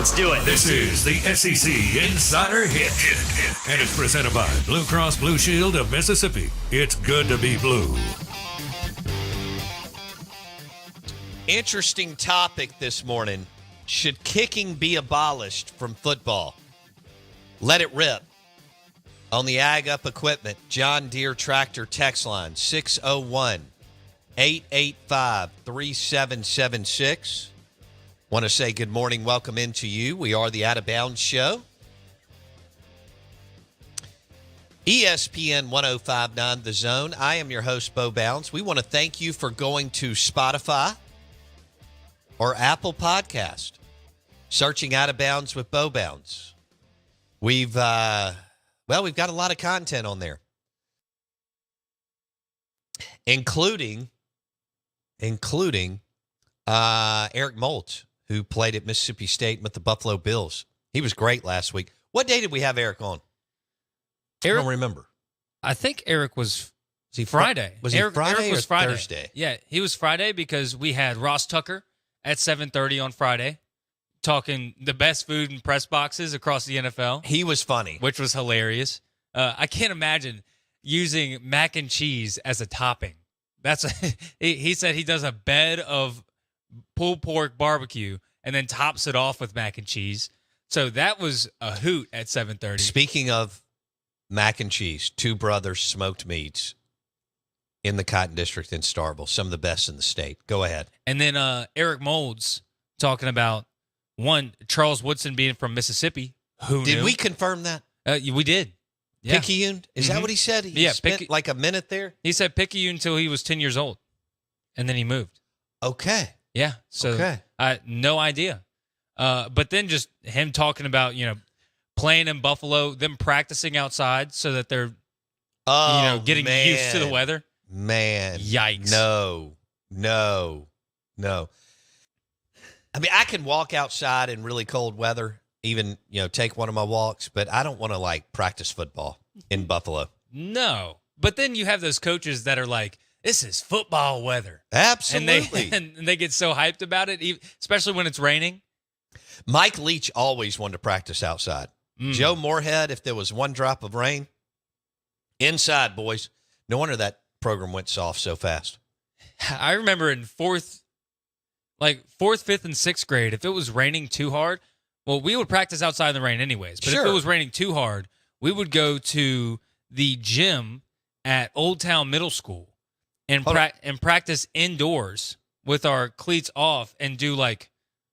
Let's do it. This is the SEC Insider Hit. And it's presented by Blue Cross Blue Shield of Mississippi. It's good to be blue. Interesting topic this morning. Should kicking be abolished from football? Let it rip. On the Ag Up Equipment John Deere Tractor text line, 601-885-3776. Want to say good morning, welcome into you. We are the Out of Bounds Show. ESPN 105.9 The Zone. I am your host, Bo Bounds. We want to thank you for going to Spotify or Apple Podcast, searching Out of Bounds with Bo Bounds. We've got a lot of content on there, including Eric Moltz, who played at Mississippi State with the Buffalo Bills. He was great last week. What day did we have Eric on? I don't remember. I think Eric was Friday. Was he Friday Eric was or Friday. Thursday? Yeah, he was Friday because we had Ross Tucker at 7:30 on Friday talking the best food in press boxes across the NFL. He was funny. Which was hilarious. I can't imagine using mac and cheese as a topping. He said he does a bed of pulled pork barbecue and then tops it off with mac and cheese. So that was a hoot at 7:30. Speaking of mac and cheese, Two Brothers Smoked Meats in the Cotton District in Starkville, some of the best in the state. Go ahead. And then Eric Molds talking about Charles Woodson being from Mississippi. Who Did knew? we confirm that? We did. Yeah. Picayune? Is that what he said? He spent like a minute there? He said Picayune until he was 10 years old, and then he moved. Okay. Yeah. So no idea. But then just him talking about, playing in Buffalo, them practicing outside so that they're, getting used to the weather. Man. Yikes. No. I mean, I can walk outside in really cold weather, even, take one of my walks, but I don't want to, practice football in Buffalo. No. But then you have those coaches that are like, this is football weather. Absolutely. And they get so hyped about it, especially when it's raining. Mike Leach always wanted to practice outside. Joe Moorhead, if there was one drop of rain, inside, boys. No wonder that program went soft so fast. I remember in fourth, fifth, and sixth grade, if it was raining too hard, well, we would practice outside in the rain anyways. But if it was raining too hard, we would go to the gym at Old Town Middle School and practice indoors with our cleats off and do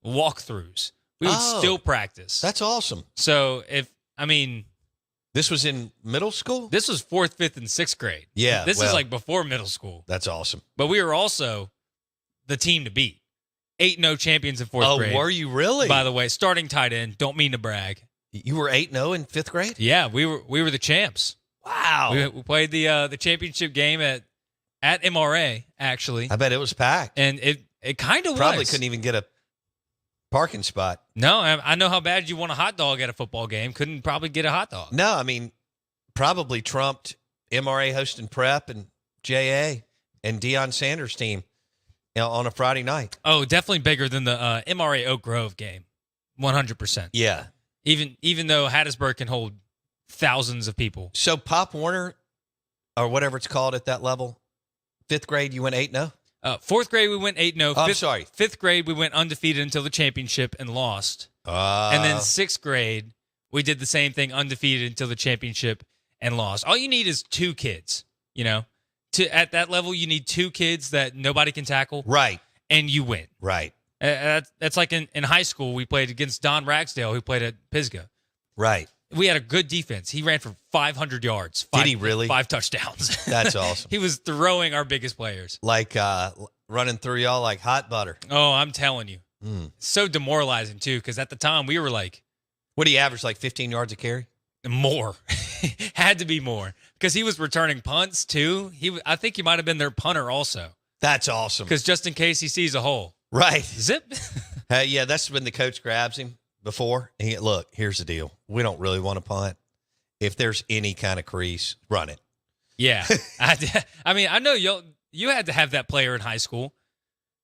walkthroughs. We would still practice. That's awesome. So this was in middle school? This was fourth, fifth, and sixth grade. Yeah. This is before middle school. That's awesome. But we were also the team to beat. 8-0 champions in fourth grade. Oh, were you really? By the way, starting tight end. Don't mean to brag. You were 8-0 in fifth grade? Yeah, we were the champs. Wow. We played the championship game at MRA, actually. I bet it was packed. And it kind of was. Probably couldn't even get a parking spot. No, I know how bad you want a hot dog at a football game. Couldn't probably get a hot dog. No, probably trumped MRA hosting prep and JA and Deion Sanders' team on a Friday night. Oh, definitely bigger than the MRA Oak Grove game. 100%. Yeah. Even though Hattiesburg can hold thousands of people. So Pop Warner, or whatever it's called at that level, fifth grade, you went 8-0? Fourth grade, we went 8-0. I'm sorry. Fifth grade, we went undefeated until the championship and lost. And then sixth grade, we did the same thing, undefeated until the championship and lost. All you need is two kids, At that level, you need two kids that nobody can tackle. Right. And you win. Right. That's like in high school, we played against Don Ragsdale, who played at Pisgah. Right. We had a good defense. He ran for 500 yards. Did he really? 5 touchdowns. That's awesome. He was throwing our biggest players. Running through y'all like hot butter. Oh, I'm telling you. So demoralizing, too, because at the time, we were what do you average, 15 yards a carry? More. Had to be more. Because he was returning punts, too. I think he might have been their punter also. That's awesome. Because just in case he sees a hole. Right. Zip. Yeah, that's when the coach grabs him before. And look, here's the deal. We don't really want to punt. If there's any kind of crease, run it. Yeah. I know you had to have that player in high school.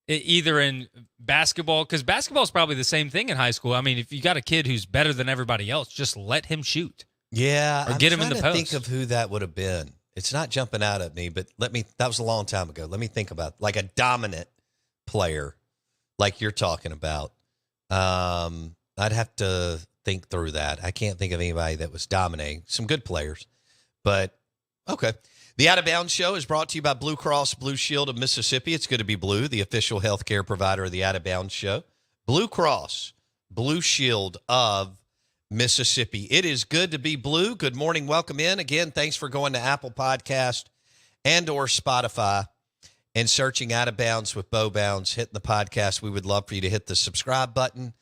either in basketball, because basketball is probably the same thing in high school. I mean, if you got a kid who's better than everybody else, just let him shoot. Yeah, or get him in the post. post. Think of who that would have been. It's not jumping out at me, but that was a long time ago. Let me think about like a dominant player like you're talking about. I'd have to think through that. I can't think of anybody that was dominating. Some good players, but okay. The Out of Bounds Show is brought to you by Blue Cross Blue Shield of Mississippi. It's good to be blue, the official healthcare provider of the Out of Bounds Show. Blue Cross Blue Shield of Mississippi. It is good to be blue. Good morning. Welcome in. Again, thanks for going to Apple Podcast and or Spotify and searching Out of Bounds with Bo Bounds, hitting the podcast. We would love for you to hit the subscribe button.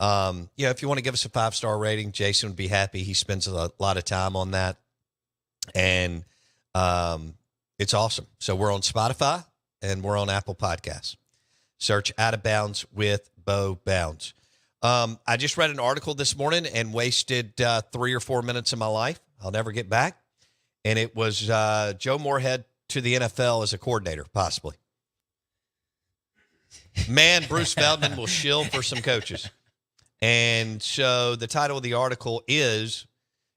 If you want to give us a 5-star rating, Jason would be happy. He spends a lot of time on that. And it's awesome. So we're on Spotify and we're on Apple Podcasts. Search Out of Bounds with Bo Bounds. I just read an article this morning and wasted 3 or 4 minutes of my life. I'll never get back. And it was Joe Moorhead to the NFL as a coordinator, possibly. Man, Bruce Feldman will shill for some coaches. And so the title of the article is,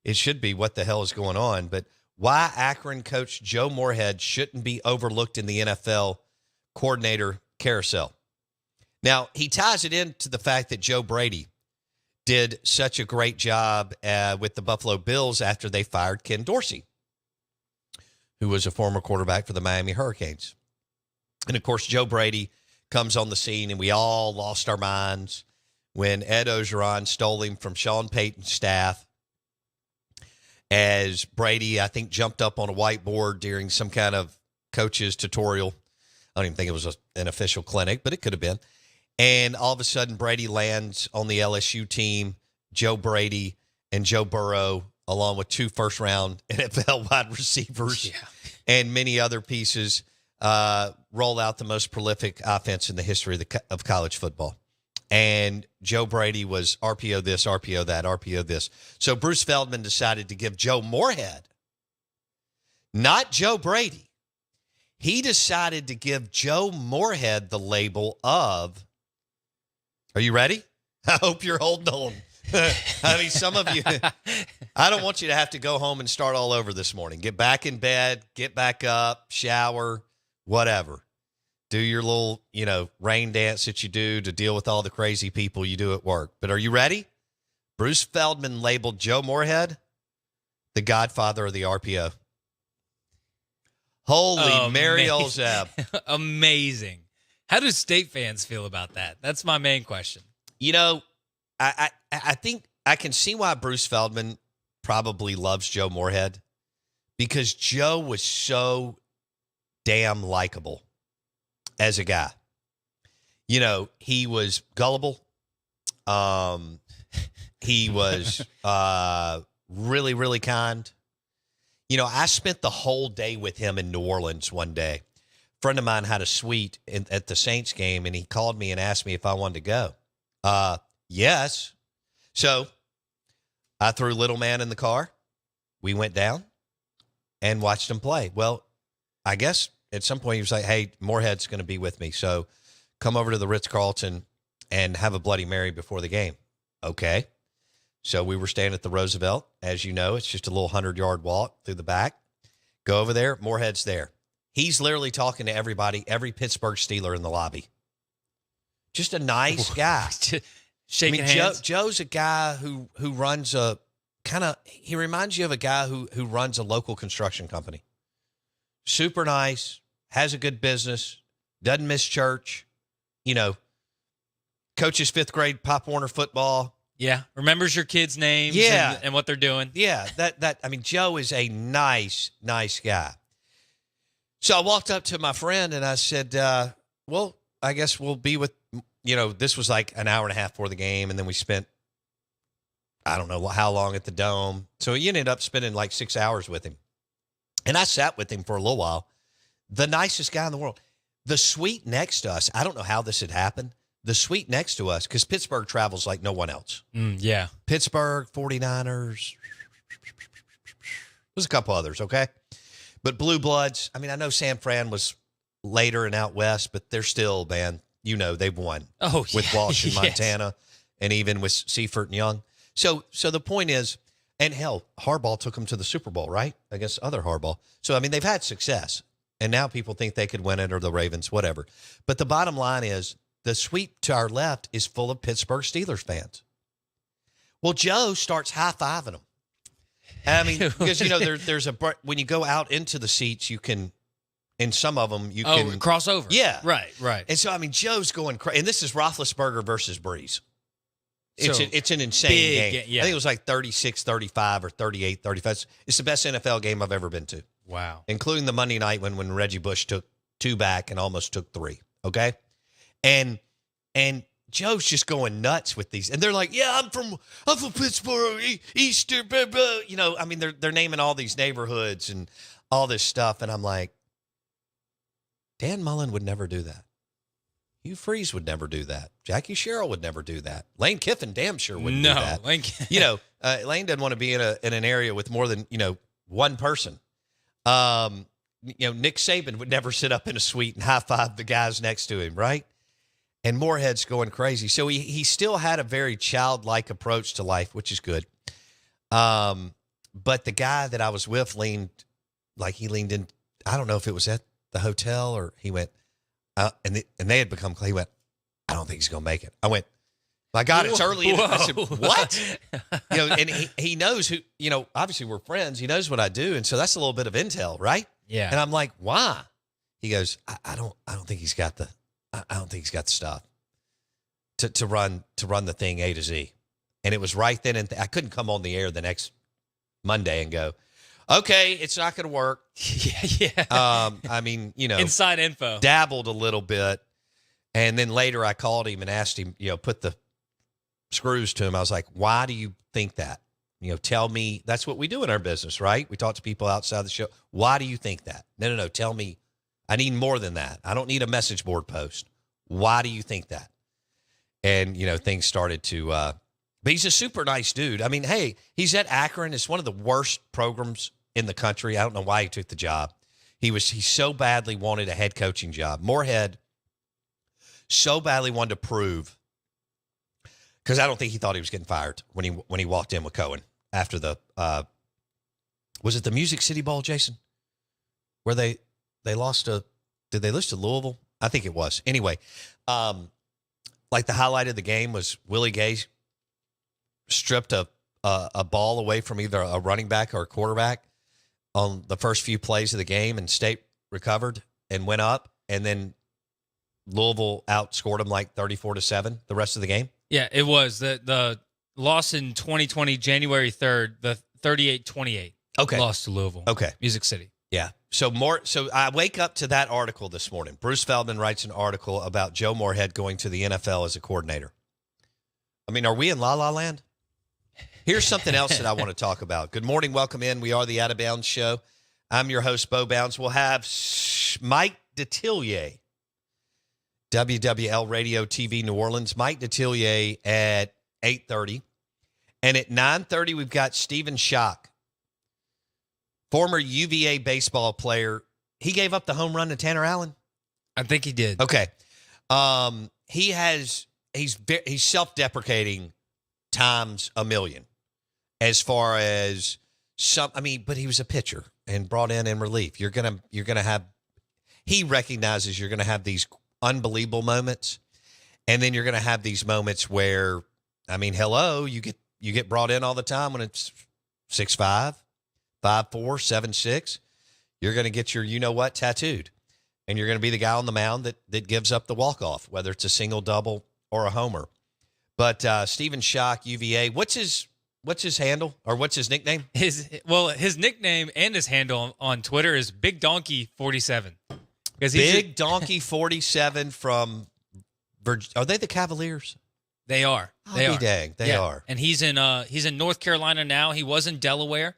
it should be What the Hell is Going On, but why Akron coach Joe Moorhead shouldn't be overlooked in the NFL coordinator carousel. Now, he ties it into the fact that Joe Brady did such a great job with the Buffalo Bills after they fired Ken Dorsey, who was a former quarterback for the Miami Hurricanes. And, of course, Joe Brady comes on the scene, and we all lost our minds when Ed Ogeron stole him from Sean Payton's staff as Brady, I think, jumped up on a whiteboard during some kind of coach's tutorial. I don't even think it was an official clinic, but it could have been. And all of a sudden, Brady lands on the LSU team, Joe Brady and Joe Burrow, along with 2 first-round NFL wide receivers and many other pieces, roll out the most prolific offense in the history of college football. And Joe Brady was RPO this, RPO that, RPO this. So Bruce Feldman decided to give Joe Moorhead, not Joe Brady. He decided to give Joe Moorhead the label of, are you ready? I hope you're holding on. I mean, some of you, I don't want you to have to go home and start all over this morning. Get back in bed, get back up, shower, whatever. Do your little, rain dance that you do to deal with all the crazy people you do at work. But are you ready? Bruce Feldman labeled Joe Moorhead the godfather of the RPO. Holy Mary Olzab. Amazing. How do state fans feel about that? That's my main question. I think I can see why Bruce Feldman probably loves Joe Moorhead, because Joe was so damn likable as a guy. He was gullible. He was really, really kind. I spent the whole day with him in New Orleans one day. A friend of mine had a suite at the Saints game, and he called me and asked me if I wanted to go. Yes. So I threw little man in the car. We went down and watched him play. Well, I guess at some point he was like, hey, Moorhead's going to be with me, so come over to the Ritz-Carlton and have a Bloody Mary before the game. Okay. So we were staying at the Roosevelt. As you know, it's just a little 100-yard walk through the back. Go over there. Moorhead's there. He's literally talking to everybody, every Pittsburgh Steeler in the lobby. Just a nice guy. Shaking hands. Joe's a guy who runs he reminds you of a guy who runs a local construction company. Super nice, has a good business, doesn't miss church, coaches 5th grade Pop Warner football. Yeah, remembers your kids' names and what they're doing. Yeah, Joe is a nice guy. So I walked up to my friend and I said, well, I guess we'll be with, this was like an hour and a half before the game, and then we spent, I don't know how long at the Dome. So he ended up spending like 6 hours with him. And I sat with him for a little while. The nicest guy in the world. The suite next to us, I don't know how this had happened. The suite next to us, because Pittsburgh travels like no one else. Yeah. Pittsburgh, 49ers. There's a couple others, okay? But Blue Bloods, I mean, I know San Fran was later and out west, but they're still, man, they've won. Oh, with yeah. Walsh in Yes. Montana, and even with Seifert and Young. So the point is, and hell, Harbaugh took them to the Super Bowl, right? Against other Harbaugh. So I mean, they've had success, and now people think they could win it, or the Ravens, whatever. But the bottom line is, the suite to our left is full of Pittsburgh Steelers fans. Well, Joe starts high-fiving them. I mean, because, there's when you go out into the seats, you can, in some of them, you can cross over. Yeah. Right. And so, I mean, Joe's going crazy. And this is Roethlisberger versus Breeze. So It's an insane game. yeah. I think it was like 36-35 or 38-35. It's the best NFL game I've ever been to. Wow. Including the Monday night when Reggie Bush took 2 back and almost took 3. Okay? And Joe's just going nuts with these. And they're like, yeah, I'm from Pittsburgh, Easter, blah, blah. I mean, they're naming all these neighborhoods and all this stuff. And I'm like, Dan Mullen would never do that. Hugh Freeze would never do that. Jackie Sherrill would never do that. Lane Kiffin damn sure wouldn't do that. Lane Doesn't want to be in an area with more than, one person. Nick Saban would never sit up in a suite and high-five the guys next to him, right? And Moorhead's going crazy. So he still had a very childlike approach to life, which is good. But the guy that I was with leaned in. I don't know if it was at the hotel or he went, and they had become. He went, I don't think he's going to make it. I went, my God, it's early. I said, what? And he knows who. Obviously we're friends. He knows what I do, and so that's a little bit of intel, right? Yeah. And I'm like, why? He goes, I don't think he's got the. I don't think he's got the stuff to run the thing A to Z. And it was right then, and I couldn't come on the air the next Monday and go, okay, it's not going to work. Yeah. I mean, inside info. Dabbled a little bit, and then later I called him and asked him, put the screws to him. I was like, why do you think that? Tell me. That's what we do in our business, right? We talk to people outside the show. Why do you think that? No. Tell me. I need more than that. I don't need a message board post. Why do you think that? And, things started to, but he's a super nice dude. I mean, hey, he's at Akron. It's one of the worst programs in the country. I don't know why he took the job. He so badly wanted a head coaching job. Moorhead so badly wanted to prove, because I don't think he thought he was getting fired when he walked in with Cohen after the, was it the Music City Bowl, Jason? Where they lost did they lose to Louisville? I think it was. Anyway, like the highlight of the game was Willie Gay stripped a ball away from either a running back or a quarterback on the first few plays of the game, and State recovered and went up, and then Louisville outscored them like 34-7 the rest of the game. Yeah, it was the loss in 2020, January 3rd, the 38-28. Okay. Loss to Louisville. Okay. Music City. Yeah. So I wake up to that article this morning. Bruce Feldman writes an article about Joe Moorhead going to the NFL as a coordinator. I mean, are we in La La Land? Here's something else that I want to talk about. Good morning. Welcome in. We are the Out of Bounds Show. I'm your host, Bo Bounds. We'll have Mike Detillier, WWL Radio TV New Orleans. Mike Detillier at 8:30. And at 9:30, we've got Stephen Schock, former UVA baseball player. He gave up the home run to Tanner Allen. I think he did. Okay. He's self-deprecating times a million as far as but he was a pitcher and brought in relief. You're going to have, he recognizes you're going to have these unbelievable moments. And then you're going to have these moments where, hello, you get brought in all the time when it's 6'5", 5'4", 7'6". You're going to get your you-know-what tattooed. And you're going to be the guy on the mound that gives up the walk-off, whether it's a single, double, or a homer. But Stephen Schock, UVA, what's his handle, or what's his nickname? His nickname and his handle on Twitter is Big Donkey 47. Big Donkey 47 from Are they the Cavaliers? They are. They are. Dang, they are. And he's in North Carolina now. He was in Delaware.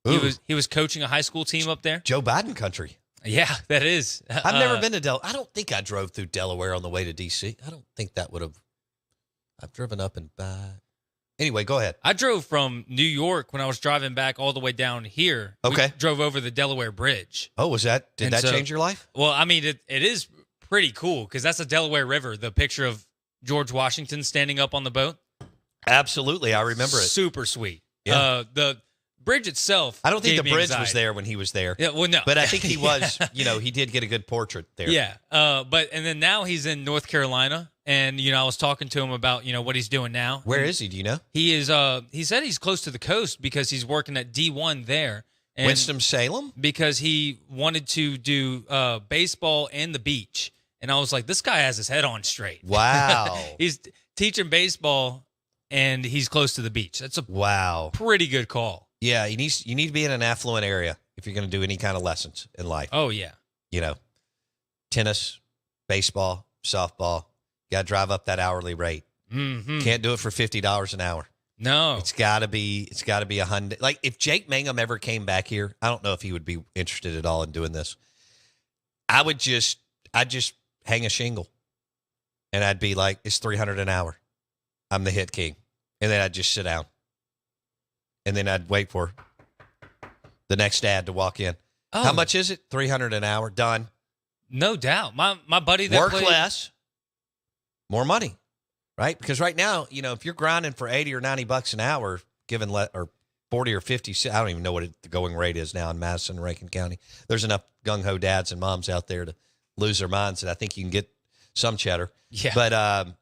Ooh. He was coaching a high school team up there. Joe Biden country. Yeah, that is. I've never been to Delaware. I don't think I drove through Delaware on the way to D.C. I don't think that would have. I've driven up and back. Anyway, go ahead. I drove from New York when I was driving back all the way down here. Okay. We drove over the Delaware Bridge. Oh, did that change your life? Well, it is pretty cool because that's the Delaware River, the picture of George Washington standing up on the boat. Absolutely. I remember it. Super sweet. Yeah. The bridge itself. I don't think the bridge anxiety. was there when he was there. Yeah, well, no. But I think he was, he did get a good portrait there. Yeah. And then now he's in North Carolina. And, I was talking to him about, what he's doing now. Where is he? Do you know? He is, he said he's close to the coast because he's working at D1 there. And Winston-Salem? Because he wanted to do baseball and the beach. And I was like, this guy has his head on straight. Wow. He's teaching baseball and he's close to the beach. That's a pretty good call. Yeah, you need to be in an affluent area if you're going to do any kind of lessons in life. Oh, yeah. Tennis, baseball, softball. Got to drive up that hourly rate. Mm-hmm. Can't do it for $50 an hour. No. It's got to be $100. Like if Jake Mangum ever came back here, I don't know if he would be interested at all in doing this. I'd just hang a shingle and I'd be like, it's $300 an hour. I'm the hit king. And then I'd just sit down. And then I'd wait for the next dad to walk in. Oh. How much is it? $300 an hour. Done. No doubt. My buddy that work played, less, more money, right? Because right now, if you're grinding for $80 or $90 an hour, or 40 or 50, I don't even know what the going rate is now in Madison and Rankin County. There's enough gung-ho dads and moms out there to lose their minds that I think you can get some cheddar. Yeah. But,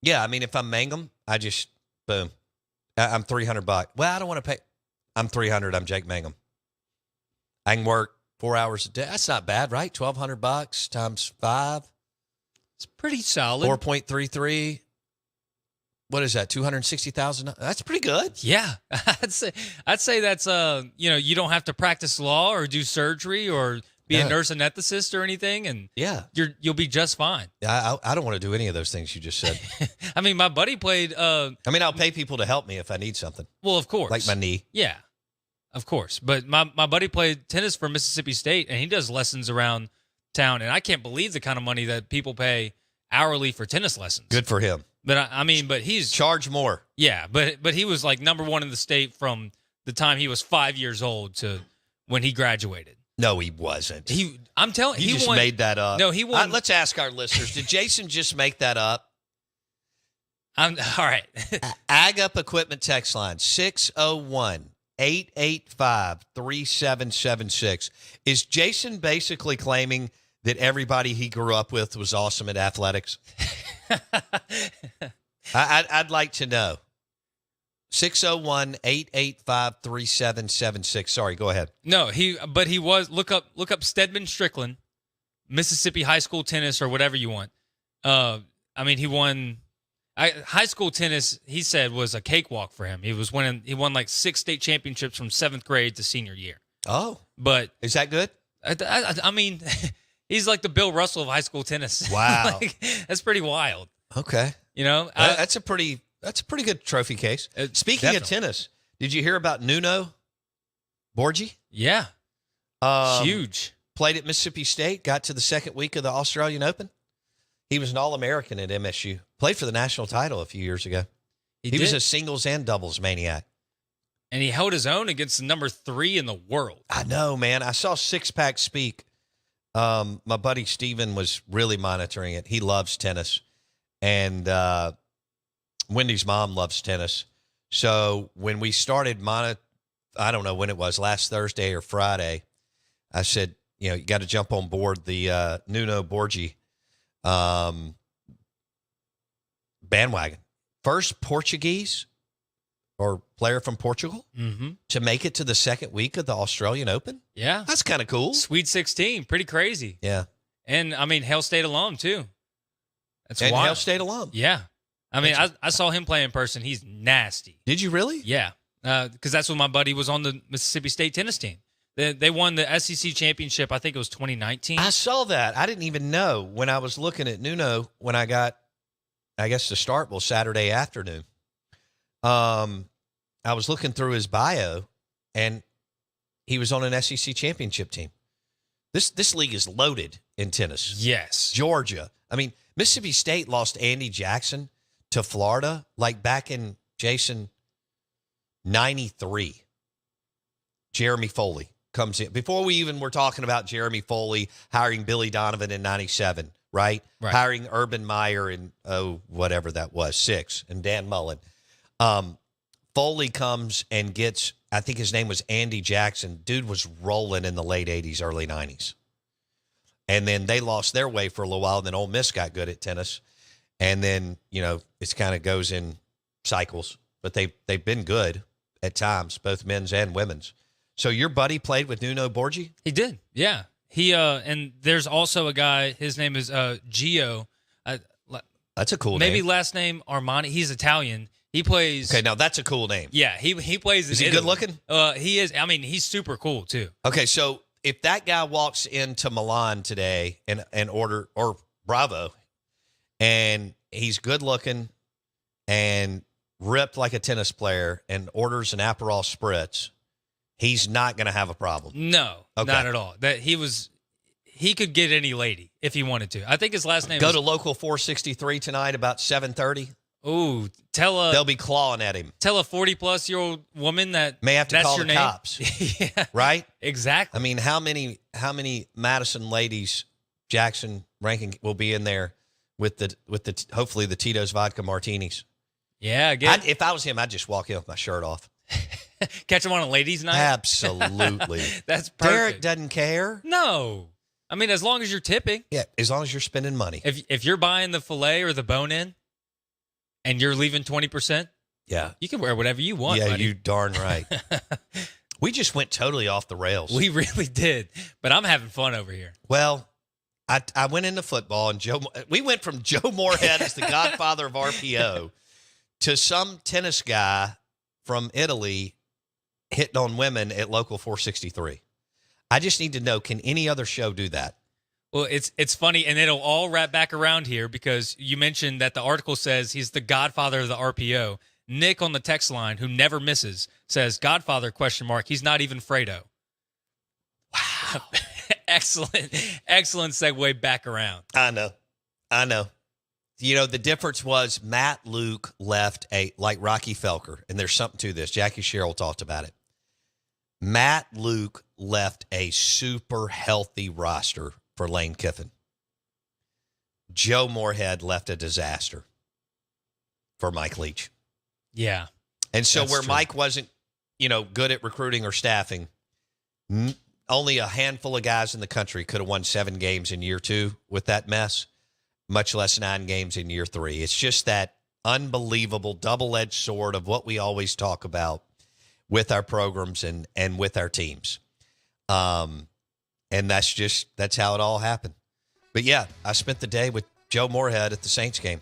if I'm Mangum, I just, boom. I'm $300. Well, I don't want to pay. I'm $300. I'm Jake Mangum. I can work 4 hours a day. That's not bad, right? $1,200 times 5. It's pretty solid. 4.33. What is that? 260,000. That's pretty good. Yeah, I'd say that's you don't have to practice law or do surgery or be a nurse anesthetist or anything, and you'll be just fine. I don't want to do any of those things you just said. I mean, my buddy played. I'll pay people to help me if I need something. Well, of course, like my knee. Yeah, of course. But my buddy played tennis for Mississippi State, and he does lessons around town, and I can't believe the kind of money that people pay hourly for tennis lessons. Good for him. But but he's charge more. Yeah, but he was like number one in the state from the time he was 5 years old to when he graduated. No, he wasn't. I'm telling you, he just made that up. No, he won. Let's ask our listeners. Did Jason just make that up? All right. Ag Up Equipment text line 601-885-3776. Is Jason basically claiming that everybody he grew up with was awesome at athletics? I'd like to know. 601-885-3776. Sorry, go ahead. No, he was look up Stedman Strickland, Mississippi high school tennis or whatever you want. He won high school tennis, he said, was a cakewalk for him. He won like 6 state championships from 7th grade to senior year. Oh. But is that good? I mean, he's like the Bill Russell of high school tennis. Wow. That's pretty wild. Okay. That's a pretty good trophy case. Speaking definitely. of tennis, did you hear about Nuno Borgi? Yeah. Huge. Played at Mississippi State, got to the second week of the Australian Open. He was an All-American at MSU. Played for the national title a few years ago. He was a singles and doubles maniac. And he held his own against the number 3 in the world. I know, man. I saw Six Pack speak. My buddy Steven was really monitoring it. He loves tennis. And Wendy's mom loves tennis. So when we started I don't know when it was, last Thursday or Friday, I said, you got to jump on board the Nuno Borgi bandwagon. First Portuguese or player from Portugal to make it to the second week of the Australian Open. Yeah. That's kind of cool. Sweet 16. Pretty crazy. Yeah. And, Hail State alum, too. That's and wild. Hail State alum. Yeah. I saw him play in person. He's nasty. Did you really? Yeah. Because that's when my buddy was on the Mississippi State tennis team. They won the SEC championship. I think it was 2019. I saw that. I didn't even know when I was looking at Nuno when I got, I guess the start was Saturday afternoon. I was looking through his bio, and he was on an SEC championship team. This league is loaded in tennis. Yes. Georgia. Mississippi State lost Andy Jackson to Florida, like back in, Jason, 93. Jeremy Foley comes in. Before we even were talking about Jeremy Foley hiring Billy Donovan in 97, right? Right. Hiring Urban Meyer in, whatever that was, 6, and Dan Mullen. Foley comes and gets, I think his name was Andy Jackson. Dude was rolling in the late 80s, early 90s. And then they lost their way for a little while. And then Ole Miss got good at tennis. And then, it kind of goes in cycles. But they've been good at times, both men's and women's. So your buddy played with Nuno Borgi? He did, yeah. He and there's also a guy, his name is Gio. That's a cool name. Maybe last name Armani. He's Italian. He plays. Okay, now that's a cool name. Yeah, he plays. Is he good looking? He is. I mean, he's super cool too. Okay, so if that guy walks into Milan today and order, or Bravo, and he's good looking and ripped like a tennis player and orders an Aperol Spritz, he's not going to have a problem. No, okay. Not at all. He could get any lady if he wanted to. I think his last name Go to Local 463 tonight about 7:30. Ooh, they'll be clawing at him. Tell a 40-plus-year-old woman that may have to that's call your the name. cops. Yeah, right? Exactly. I mean, how many Madison ladies Jackson ranking will be in there with the hopefully the Tito's vodka martinis? Yeah, if I was him, I'd just walk in with my shirt off. Catch him on a ladies' night? Absolutely. That's perfect. Derek doesn't care. No. I mean, as long as you're tipping. Yeah, as long as you're spending money. If you're buying the filet or the bone-in and you're leaving 20%, yeah, you can wear whatever you want, yeah, buddy. you darn right. We just went totally off the rails. We really did. But I'm having fun over here. Well, I went into football, and we went from Joe Moorhead as the godfather of RPO to some tennis guy from Italy hitting on women at Local 463. I just need to know, can any other show do that? Well, it's funny, and it'll all wrap back around here because you mentioned that the article says he's the godfather of the RPO. Nick on the text line, who never misses, says, Godfather, ? He's not even Fredo. Wow. Excellent segue back around. I know. The difference was Matt Luke left like Rocky Felker, and there's something to this. Jackie Sherrill talked about it. Matt Luke left a super healthy roster for Lane Kiffin. Joe Moorhead left a disaster for Mike Leach. Yeah. And so where true. Mike wasn't, good at recruiting or staffing, only a handful of guys in the country could have won 7 games in year 2 with that mess, much less 9 games in year 3. It's just that unbelievable double-edged sword of what we always talk about with our programs and with our teams. And that's how it all happened. But yeah, I spent the day with Joe Moorhead at the Saints game,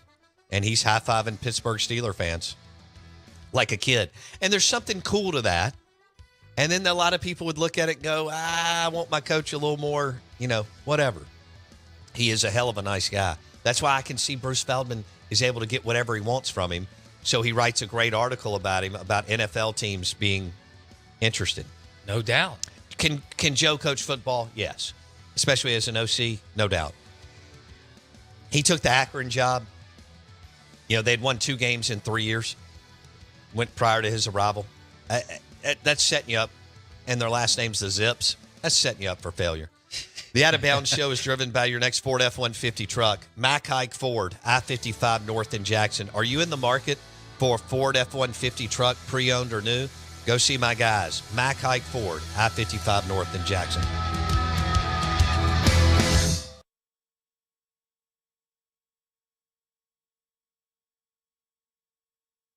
and he's high-fiving Pittsburgh Steelers fans like a kid. And there's something cool to that. And then a lot of people would look at it and go, I want my coach a little more, whatever. He is a hell of a nice guy. That's why I can see Bruce Feldman is able to get whatever he wants from him. So he writes a great article about him, about NFL teams being interested. No doubt. Can Joe coach football? Yes. Especially as an OC? No doubt. He took the Akron job. They'd won 2 games in 3 years. Went prior to his arrival. That's setting you up. And their last name's the Zips. That's setting you up for failure. The Out of Bounds Show is driven by your next Ford F-150 truck. Mack Hike Ford, I-55 North in Jackson. Are you in the market for a Ford F-150 truck, pre-owned or new? Go see my guys. Mack Hike Ford, I-55 North in Jackson.